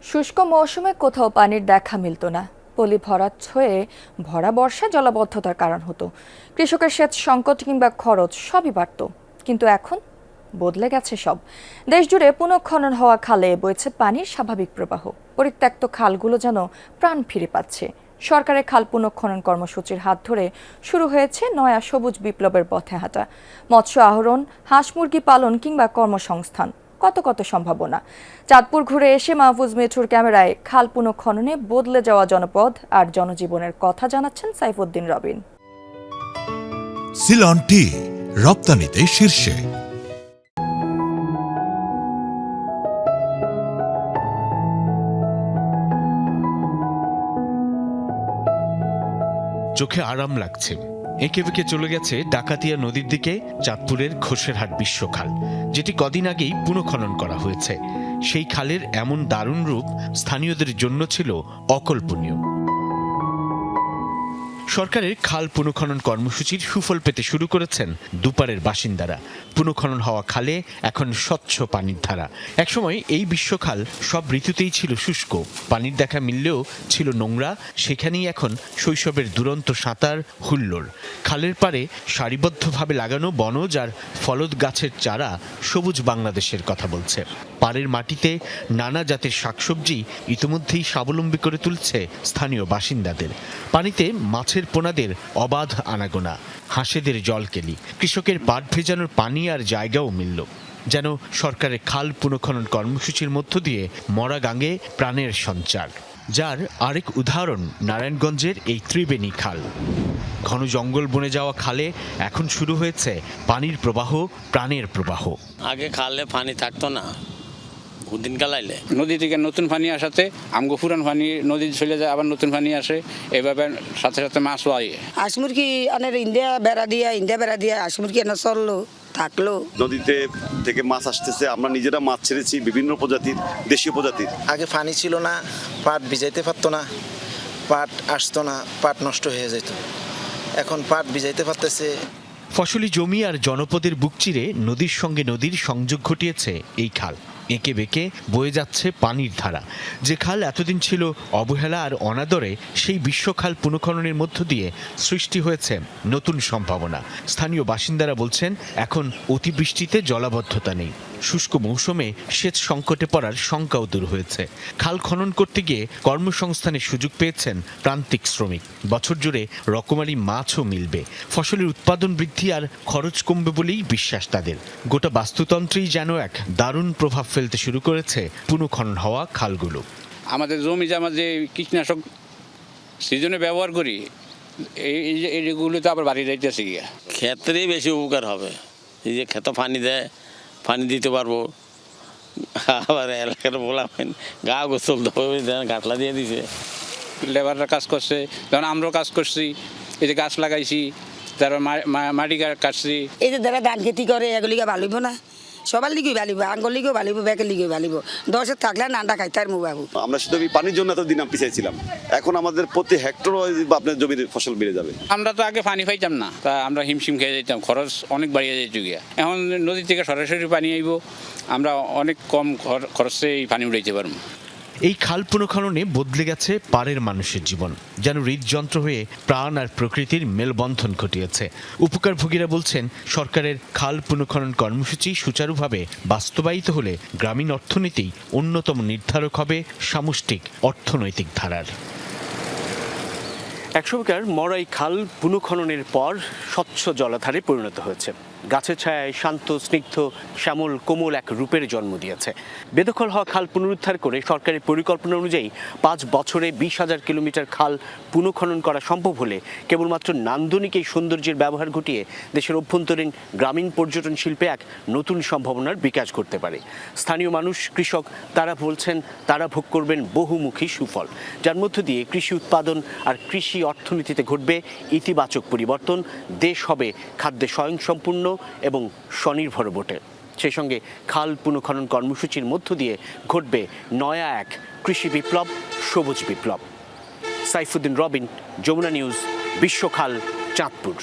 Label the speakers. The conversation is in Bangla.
Speaker 1: শুষ্ক মৌসুমে কোথাও পানির দেখা মিলত না। পলি ভরাট হয়ে ভরা বর্ষা জলাবদ্ধতার কারণ হতো। কৃষকের সেচ সংকট কিংবা খরচ সবই বাড়ত। কিন্তু এখন বদলে গেছে সব। দেশজুড়ে পুনঃখনন হওয়া খালে বইছে পানির স্বাভাবিক প্রবাহ। পরিত্যক্ত খালগুলো যেন প্রাণ ফিরে পাচ্ছে। সরকারের খাল পুনঃখনন কর্মসূচির হাত ধরে শুরু হয়েছে নয়া সবুজ বিপ্লবের পথে হাঁটা। মৎস্য আহরণ, হাঁস মুরগি পালন কিংবা কর্মসংস্থান, কত কত সম্ভাবনা। চাঁদপুর ঘুরে এসে মাহফুজ মিঠুর ক্যামেরায় খাল পুনঃখননে বদলে যাওয়া জনপদ আর জনজীবনের কথা জানাচ্ছেন সাইফুদ্দিন রবিন।
Speaker 2: সিলন টি রপ্তানিতে শীর্ষে।
Speaker 3: চোখে আরাম লাগছে। এঁকে বেঁকে চলে গেছে ডাকাতিয়া নদীর দিকে চাঁদপুরের ঘোষেরহাট বিশ্বখাল, যেটি কদিন আগেই পুনঃখনন করা হয়েছে। সেই খালের এমন দারুণ রূপ স্থানীয়দের জন্য ছিল অকল্পনীয়। সরকারের খাল পুনঃখনন কর্মসূচির সুফল পেতে শুরু করেছেন দুপারের বাসিন্দারা। পুনঃখনন হওয়া খালে এখন স্বচ্ছ পানির ধারা। একসময় এই বিশ্বখাল সব ঋতুতেই ছিল শুষ্ক, পানির দেখা মিললেও ছিল নোংরা। সেখানেই এখন শৈশবের দুরন্ত সাঁতার, হুল্লোড়। খালের পাড়ে সারিবদ্ধভাবে লাগানো বনজ আর ফলদ গাছের চারা সবুজ বাংলাদেশের কথা বলছে। পাড়ের মাটিতে নানা জাতের শাকসবজি ইতিমধ্যেই স্বাবলম্বী করে তুলছে স্থানীয় বাসিন্দাদের। পানিতে মাছের পোনাদের অবাধ আনাগোনা, হাঁসেদের জলকেলি। কৃষকের পাট ভেজানোর পানি আর জায়গাও মিলল। যেন সরকারের খাল পুনঃখনন কর্মসূচির মধ্য দিয়ে মরা গাঙে প্রাণের সঞ্চার। যার আরেক উদাহরণ নারায়ণগঞ্জের এই ত্রিবেণী খাল। ঘন জঙ্গল বনে যাওয়া খালে এখন শুরু হয়েছে পানির প্রবাহ, প্রাণের প্রবাহ।
Speaker 4: আগে খালে পানি থাকতো না, দিনকাল আইলে
Speaker 5: নদী থেকে নতুন পানি আসাতে আমগো পুরান পানি নদী চলে যায়, আবার নতুন পানি আসে, এভাবে সাথে সাথে মাছও আয়।
Speaker 6: হাঁস মুরগি অনেক ইন্ডিয়া বেড়া দিয়া হাঁস মুরগি এনে চললো থাকলো।
Speaker 7: নদীতে থেকে মাছ আসতেছে, আমরা নিজেরা মাছ ছেড়েছি বিভিন্ন প্রজাতির, দেশীয় প্রজাতির।
Speaker 8: আগে পানি ছিল না, পাট ভিজাইতে পারতো না, পাট আসতো না, পাট নষ্ট হয়ে যেত। এখন পাট ভিজাইতে পারতেছে।
Speaker 3: ফসলি জমি আর জনপদের বুক চিরে নদীর সঙ্গে নদীর সংযোগ ঘটিয়েছে এই খাল। এঁকে বেঁকে বয়ে যাচ্ছে পানির ধারা। যে খাল এতদিন ছিল অবহেলা আর অনাদরে, সেই বিশ্বখাল পুনঃখননের মধ্য দিয়ে সৃষ্টি হয়েছে নতুন সম্ভাবনা। স্থানীয় বাসিন্দারা বলছেন, এখন অতিবৃষ্টিতে জলাবদ্ধতা নেই। শুষ্ক মৌসুমে সেচ সংকটে পড়ার শঙ্কাও দূর হয়েছে। খাল খনন করতে গিয়ে কর্মসংস্থানের সুযোগ পেয়েছেন প্রান্তিক শ্রমিক। বছর জুড়ে রকমারি মাছও মিলবে। ফসলের উৎপাদন বৃদ্ধি আর খরচ কমবে বলেই বিশ্বাস তাদের। গোটা বাস্তুতন্ত্রেই যেন এক দারুণ প্রভাব ফেলতে শুরু করেছে পুনঃখনন হওয়া খালগুলো।
Speaker 5: আমাদের জমি জামা যে কীটনাশক সিজনে ব্যবহার করি, এইগুলো তো আবার বাড়ি যাইতেছে গিয়া।
Speaker 4: ক্ষেত্রেই বেশি উপকার হবে। এই যে ক্ষেত পানি দেয়, পানি দিতে পারবো। আবার এলাকার বলাবেন গা গোসল গাটলা দিয়ে দিছে।
Speaker 5: লেবাররা কাজ করছে, যেমন আমরাও কাজ করছি, এই যে গাছ লাগাইছি, তারপর মাটি কাটছি।
Speaker 6: এই যে যারা ধান খেতি করে এগুলিকে ভালিব না, সবার লিগেই ভালিব, আঙ্গুল লিগেও ভালিব, ব্যাকের লিগেও ভালিব। 10 থাকলে নান্ডা খাইতে আর বাবু।
Speaker 7: আমরা শুধু পানির জন্য এতদিন পিছিয়েছিলাম, এখন আমাদের প্রতি হেক্টর আপনার জমির ফসল বেড়ে যাবে।
Speaker 5: আমরা তো আগে পানি পাইতাম না, তা আমরা হিমশিম খেয়ে যেতাম, খরচ অনেক বাড়িয়ে যেত গিয়া। এখন নদী থেকে সরাসরি পানি আইব, আমরা অনেক কম খরচে এই পানি উঠাইতে পারবো।
Speaker 3: এই খাল পুনঃখননে বদলে গেছে পাড়ের মানুষের জীবন। যেন হৃদযন্ত্র হয়ে প্রাণ আর প্রকৃতির মেলবন্ধন ঘটিয়েছে। উপকারভোগীরা বলছেন, সরকারের খাল পুনঃখনন কর্মসূচি সুচারুভাবে বাস্তবায়িত হলে গ্রামীণ অর্থনীতি অন্যতম নির্ধারক হবে সামষ্টিক অর্থনৈতিক ধারার।
Speaker 9: 100 বিঘার মরাই খাল পুনঃখননের পর স্বচ্ছ জলাধারে পরিণত হয়েছে। গাছের ছায়ায় শান্ত, স্নিগ্ধ, শ্যামল, কোমল এক রূপের জন্ম দিয়েছে। বেদখল হওয়া খাল পুনরুদ্ধার করে সরকারের পরিকল্পনা অনুযায়ী 5 বছরে 20,000 কিলোমিটার খাল পুনঃখনন করা সম্ভব হলে কেবলমাত্র নান্দনিক এই সৌন্দর্যের ব্যবহার ঘটিয়ে দেশের অভ্যন্তরীণ গ্রামীণ পর্যটন শিল্পে এক নতুন সম্ভাবনার বিকাশ করতে পারে। স্থানীয় মানুষ, কৃষক তারা বলছেন, তারা ভোগ করবেন বহুমুখী সুফল, যার মধ্য দিয়ে কৃষি উৎপাদন আর কৃষি অর্থনীতিতে ঘটবে ইতিবাচক পরিবর্তন। দেশ হবে খাদ্যে স্বয়ংসম্পূর্ণ এবং স্বনির্ভর বটে। সেই সঙ্গে খাল পুনঃখনন কর্মসূচির মধ্য দিয়ে ঘটবে নয়া এক কৃষি বিপ্লব, সবুজ বিপ্লব। সাইফুদ্দিন রবিন, যমুনা নিউজ, বিশ্বখাল, চাঁদপুর।